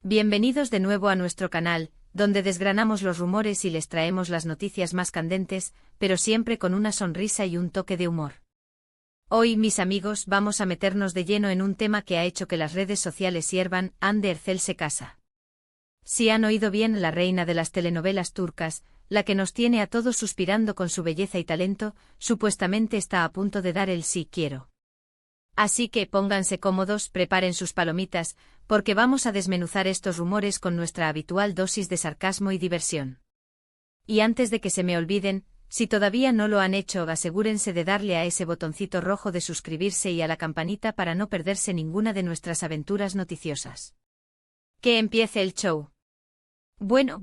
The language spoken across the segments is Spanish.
Bienvenidos de nuevo a nuestro canal, donde desgranamos los rumores y les traemos las noticias más candentes, pero siempre con una sonrisa y un toque de humor. Hoy, mis amigos, vamos a meternos de lleno en un tema que ha hecho que las redes sociales hiervan: Hande Erçel se casa. Si han oído bien, la reina de las telenovelas turcas, la que nos tiene a todos suspirando con su belleza y talento, supuestamente está a punto de dar el sí quiero. Así que pónganse cómodos, preparen sus palomitas, porque vamos a desmenuzar estos rumores con nuestra habitual dosis de sarcasmo y diversión. Y antes de que se me olviden, si todavía no lo han hecho, asegúrense de darle a ese botoncito rojo de suscribirse y a la campanita para no perderse ninguna de nuestras aventuras noticiosas. ¡Que empiece el show! Bueno,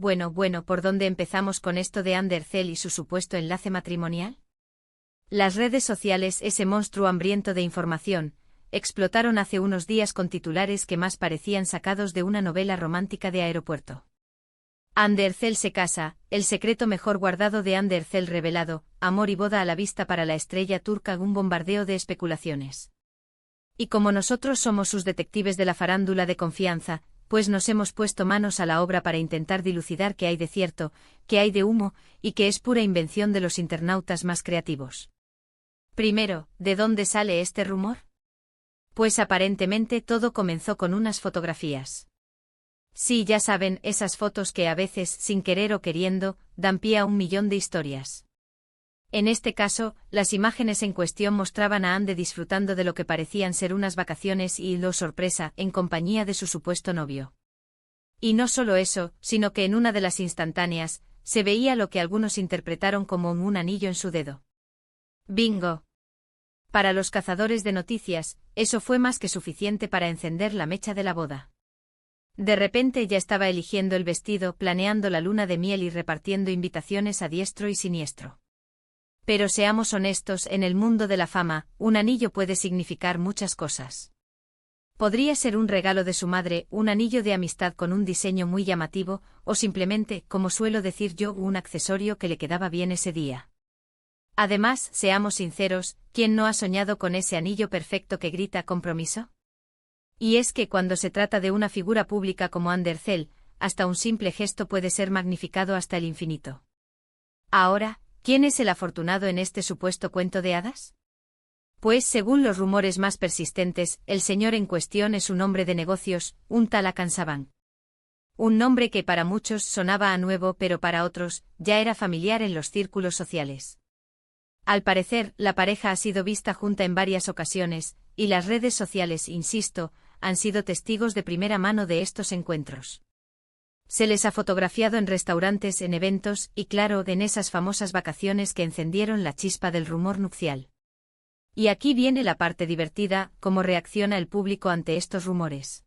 ¿por dónde empezamos con esto de Hande Erçel y su supuesto enlace matrimonial? Las redes sociales, ese monstruo hambriento de información, explotaron hace unos días con titulares que más parecían sacados de una novela romántica de aeropuerto. Hande Erçel se casa, el secreto mejor guardado de Hande Erçel revelado, amor y boda a la vista para la estrella turca, un bombardeo de especulaciones. Y como nosotros somos sus detectives de la farándula de confianza, pues nos hemos puesto manos a la obra para intentar dilucidar qué hay de cierto, qué hay de humo, y qué es pura invención de los internautas más creativos. Primero, ¿de dónde sale este rumor? Pues aparentemente todo comenzó con unas fotografías. Sí, ya saben, esas fotos que a veces, sin querer o queriendo, dan pie a 1.000.000 de historias. En este caso, las imágenes en cuestión mostraban a Hande disfrutando de lo que parecían ser unas vacaciones y, oh sorpresa, en compañía de su supuesto novio. Y no solo eso, sino que en una de las instantáneas, se veía lo que algunos interpretaron como un anillo en su dedo. ¡Bingo! Para los cazadores de noticias, eso fue más que suficiente para encender la mecha de la boda. De repente ya estaba eligiendo el vestido, planeando la luna de miel y repartiendo invitaciones a diestro y siniestro. Pero seamos honestos, en el mundo de la fama, un anillo puede significar muchas cosas. Podría ser un regalo de su madre, un anillo de amistad con un diseño muy llamativo, o simplemente, como suelo decir yo, un accesorio que le quedaba bien ese día. Además, seamos sinceros, ¿quién no ha soñado con ese anillo perfecto que grita compromiso? Y es que cuando se trata de una figura pública como Hande Erçel, hasta un simple gesto puede ser magnificado hasta el infinito. Ahora, ¿quién es el afortunado en este supuesto cuento de hadas? Pues según los rumores más persistentes, el señor en cuestión es un hombre de negocios, un tal Hakan Saban. Un nombre que para muchos sonaba a nuevo, pero para otros, ya era familiar en los círculos sociales. Al parecer, la pareja ha sido vista junta en varias ocasiones, y las redes sociales, insisto, han sido testigos de primera mano de estos encuentros. Se les ha fotografiado en restaurantes, en eventos, y claro, en esas famosas vacaciones que encendieron la chispa del rumor nupcial. Y aquí viene la parte divertida: cómo reacciona el público ante estos rumores.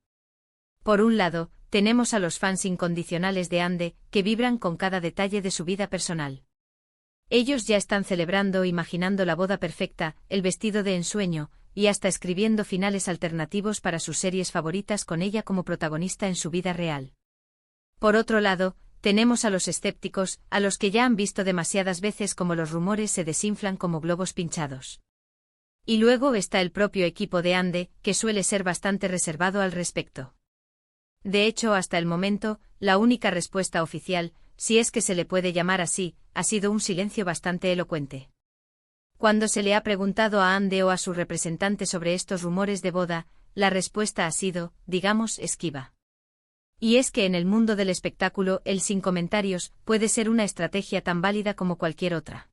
Por un lado, tenemos a los fans incondicionales de Hande, que vibran con cada detalle de su vida personal. Ellos ya están celebrando, imaginando la boda perfecta, el vestido de ensueño, y hasta escribiendo finales alternativos para sus series favoritas con ella como protagonista en su vida real. Por otro lado, tenemos a los escépticos, a los que ya han visto demasiadas veces cómo los rumores se desinflan como globos pinchados. Y luego está el propio equipo de Hande, que suele ser bastante reservado al respecto. De hecho, hasta el momento, la única respuesta oficial, si es que se le puede llamar así, ha sido un silencio bastante elocuente. Cuando se le ha preguntado a Hande o a su representante sobre estos rumores de boda, la respuesta ha sido, digamos, esquiva. Y es que en el mundo del espectáculo, el sin comentarios puede ser una estrategia tan válida como cualquier otra.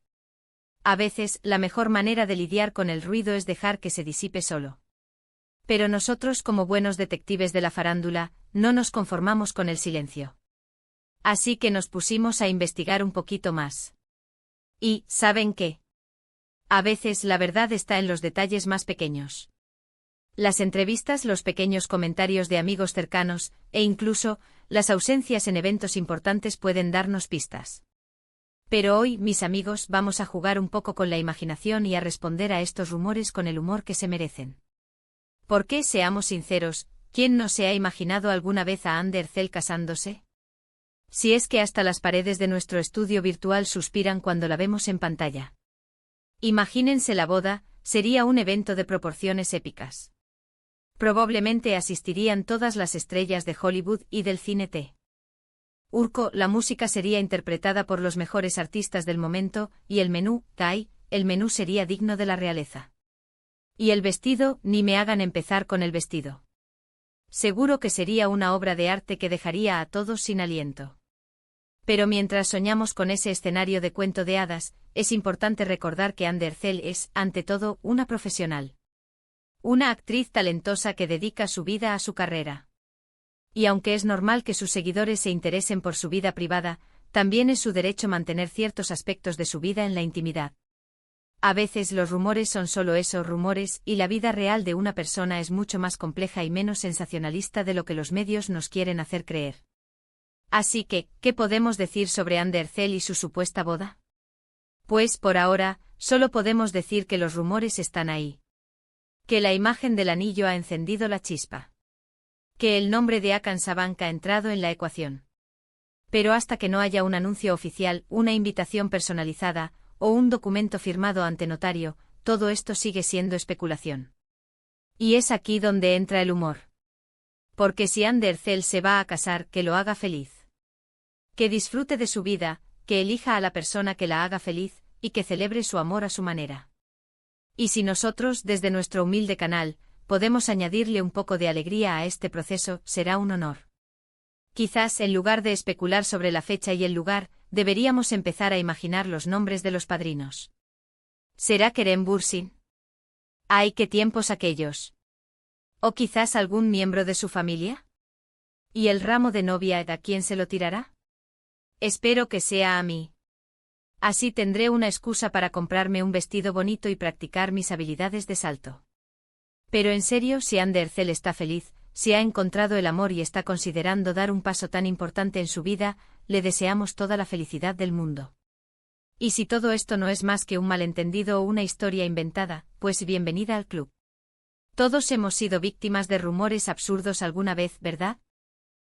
A veces, la mejor manera de lidiar con el ruido es dejar que se disipe solo. Pero nosotros, como buenos detectives de la farándula, no nos conformamos con el silencio. Así que nos pusimos a investigar un poquito más. Y, ¿saben qué? A veces la verdad está en los detalles más pequeños. Las entrevistas, los pequeños comentarios de amigos cercanos, e incluso, las ausencias en eventos importantes pueden darnos pistas. Pero hoy, mis amigos, vamos a jugar un poco con la imaginación y a responder a estos rumores con el humor que se merecen. Porque, seamos sinceros, ¿quién no se ha imaginado alguna vez a Hande Erçel casándose? Si es que hasta las paredes de nuestro estudio virtual suspiran cuando la vemos en pantalla. Imagínense la boda, sería un evento de proporciones épicas. Probablemente asistirían todas las estrellas de Hollywood y del cine T. Urco, la música sería interpretada por los mejores artistas del momento, y el menú, Thai, el menú sería digno de la realeza. Y el vestido, ni me hagan empezar con el vestido. Seguro que sería una obra de arte que dejaría a todos sin aliento. Pero mientras soñamos con ese escenario de cuento de hadas, es importante recordar que Andercel es, ante todo, una profesional. Una actriz talentosa que dedica su vida a su carrera. Y aunque es normal que sus seguidores se interesen por su vida privada, también es su derecho mantener ciertos aspectos de su vida en la intimidad. A veces los rumores son solo eso, rumores, y la vida real de una persona es mucho más compleja y menos sensacionalista de lo que los medios nos quieren hacer creer. Así que, ¿qué podemos decir sobre Andercel y su supuesta boda? Pues por ahora, solo podemos decir que los rumores están ahí. Que la imagen del anillo ha encendido la chispa. Que el nombre de Hakan Sabank ha entrado en la ecuación. Pero hasta que no haya un anuncio oficial, una invitación personalizada, o un documento firmado ante notario, todo esto sigue siendo especulación. Y es aquí donde entra el humor. Porque si Andercel se va a casar, que lo haga feliz. Que disfrute de su vida, que elija a la persona que la haga feliz, y que celebre su amor a su manera. Y si nosotros, desde nuestro humilde canal, podemos añadirle un poco de alegría a este proceso, será un honor. Quizás, en lugar de especular sobre la fecha y el lugar, deberíamos empezar a imaginar los nombres de los padrinos. ¿Será Kerem Bürsin? ¡Ay, qué tiempos aquellos! ¿O quizás algún miembro de su familia? ¿Y el ramo de novia a quién se lo tirará? Espero que sea a mí. Así tendré una excusa para comprarme un vestido bonito y practicar mis habilidades de salto. Pero en serio, si Andercel está feliz, si ha encontrado el amor y está considerando dar un paso tan importante en su vida, le deseamos toda la felicidad del mundo. Y si todo esto no es más que un malentendido o una historia inventada, pues bienvenida al club. Todos hemos sido víctimas de rumores absurdos alguna vez, ¿verdad?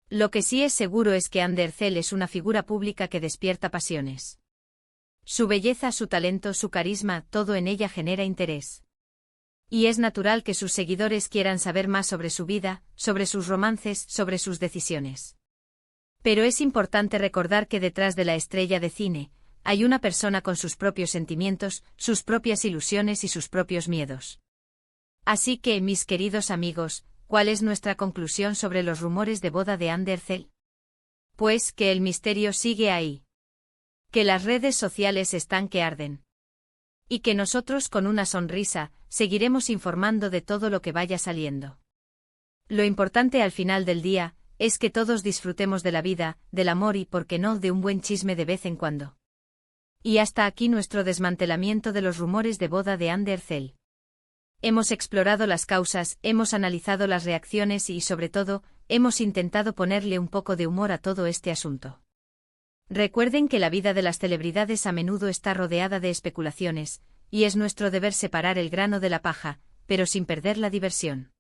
Lo que sí es seguro es que Andercel es una figura pública que despierta pasiones. Su belleza, su talento, su carisma, todo en ella genera interés. Y es natural que sus seguidores quieran saber más sobre su vida, sobre sus romances, sobre sus decisiones. Pero es importante recordar que detrás de la estrella de cine, hay una persona con sus propios sentimientos, sus propias ilusiones y sus propios miedos. Así que, mis queridos amigos, ¿cuál es nuestra conclusión sobre los rumores de boda de Andercel? Pues que el misterio sigue ahí. Que las redes sociales están que arden. Y que nosotros con una sonrisa, seguiremos informando de todo lo que vaya saliendo. Lo importante al final del día, es que todos disfrutemos de la vida, del amor y, por qué no, de un buen chisme de vez en cuando. Y hasta aquí nuestro desmantelamiento de los rumores de boda de Andercel. Hemos explorado las causas, hemos analizado las reacciones y, sobre todo, hemos intentado ponerle un poco de humor a todo este asunto. Recuerden que la vida de las celebridades a menudo está rodeada de especulaciones, y es nuestro deber separar el grano de la paja, pero sin perder la diversión.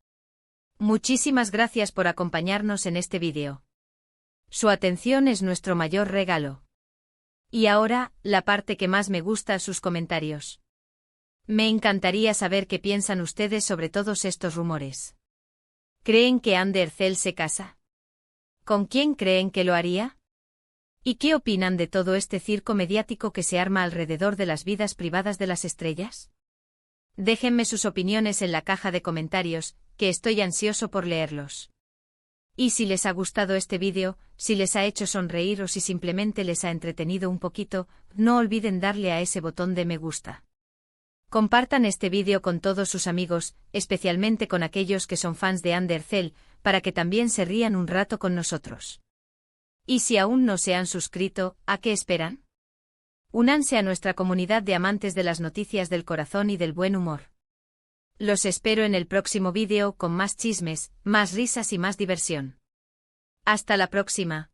Muchísimas gracias por acompañarnos en este vídeo. Su atención es nuestro mayor regalo. Y ahora, la parte que más me gusta, sus comentarios. Me encantaría saber qué piensan ustedes sobre todos estos rumores. ¿Creen que Andercel se casa? ¿Con quién creen que lo haría? ¿Y qué opinan de todo este circo mediático que se arma alrededor de las vidas privadas de las estrellas? Déjenme sus opiniones en la caja de comentarios, que estoy ansioso por leerlos. Y si les ha gustado este vídeo, si les ha hecho sonreír o si simplemente les ha entretenido un poquito, no olviden darle a ese botón de me gusta. Compartan este vídeo con todos sus amigos, especialmente con aquellos que son fans de Andercel, para que también se rían un rato con nosotros. Y si aún no se han suscrito, ¿a qué esperan? Únanse a nuestra comunidad de amantes de las noticias del corazón y del buen humor. Los espero en el próximo vídeo con más chismes, más risas y más diversión. Hasta la próxima.